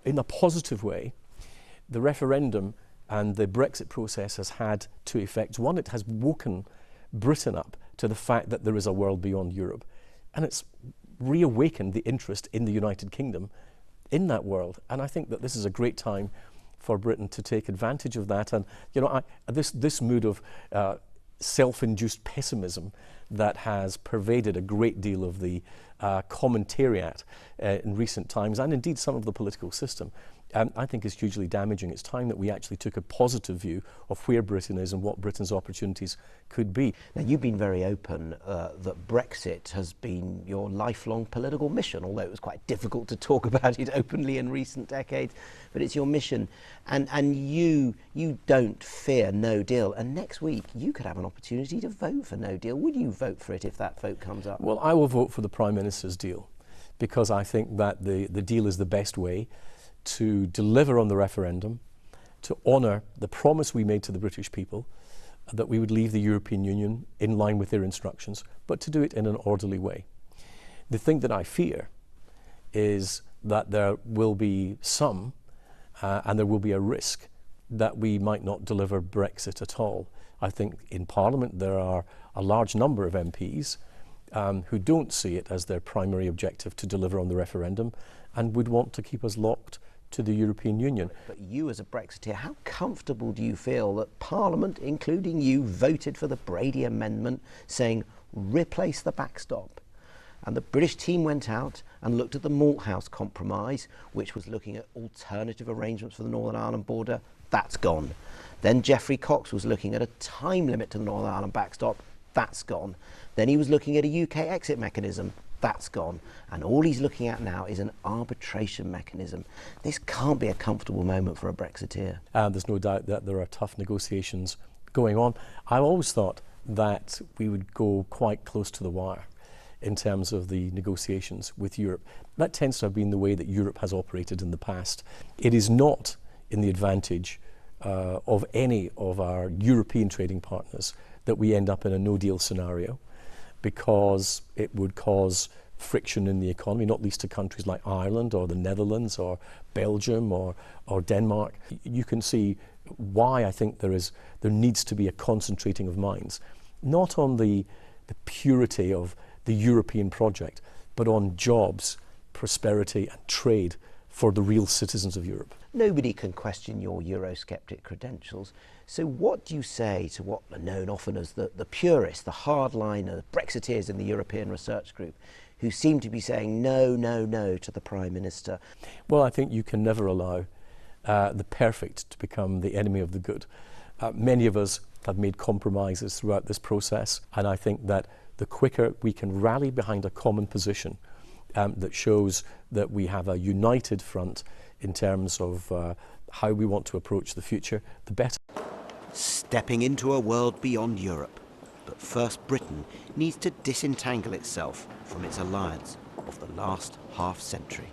in a positive way, the referendum and the Brexit process has had two effects. One, it has woken Britain up to the fact that there is a world beyond Europe, and it's reawakened the interest in the United Kingdom in that world. And I think that this is a great time for Britain to take advantage of that. And you know, this mood of self-induced pessimism that has pervaded a great deal of the commentariat in recent times, and indeed some of the political system, I think is hugely damaging. It's time that we actually took a positive view of where Britain is and what Britain's opportunities could be. Now, you've been very open that Brexit has been your lifelong political mission, although it was quite difficult to talk about it openly in recent decades, but it's your mission. And you don't fear no deal. And next week, you could have an opportunity to vote for no deal. Would you vote for it if that vote comes up? Well, I will vote for the Prime Minister's deal, because I think that the deal is the best way to deliver on the referendum, to honour the promise we made to the British people that we would leave the European Union in line with their instructions, but to do it in an orderly way. The thing that I fear is that there will be some, and there will be a risk, that we might not deliver Brexit at all. I think in Parliament there are a large number of MPs who don't see it as their primary objective to deliver on the referendum and would want to keep us locked to the European Union. But you as a Brexiteer, how comfortable do you feel that Parliament, including you, voted for the Brady Amendment saying replace the backstop? And the British team went out and looked at the Malthouse Compromise, which was looking at alternative arrangements for the Northern Ireland border. That's gone. Then Geoffrey Cox was looking at a time limit to the Northern Ireland backstop. That's gone. Then he was looking at a UK exit mechanism. That's gone. And all he's looking at now is an arbitration mechanism. This can't be a comfortable moment for a Brexiteer. There's no doubt that there are tough negotiations going on. I always thought that we would go quite close to the wire in terms of the negotiations with Europe. That tends to have been the way that Europe has operated in the past. It is not in the advantage of any of our European trading partners that we end up in a no-deal scenario, because it would cause friction in the economy, not least to countries like Ireland or the Netherlands or Belgium or Denmark. You can see why I think there needs to be a concentrating of minds, not on the purity of the European project, but on jobs, prosperity and trade for the real citizens of Europe. Nobody can question your Eurosceptic credentials. So what do you say to what are known often as the purists, the hardliner, the Brexiteers in the European Research Group, who seem to be saying no, no, no to the Prime Minister? Well, I think you can never allow the perfect to become the enemy of the good. Many of us have made compromises throughout this process, and I think that the quicker we can rally behind a common position that shows that we have a united front in terms of how we want to approach the future, the better. Stepping into a world beyond Europe. But first, Britain needs to disentangle itself from its alliance of the last half-century.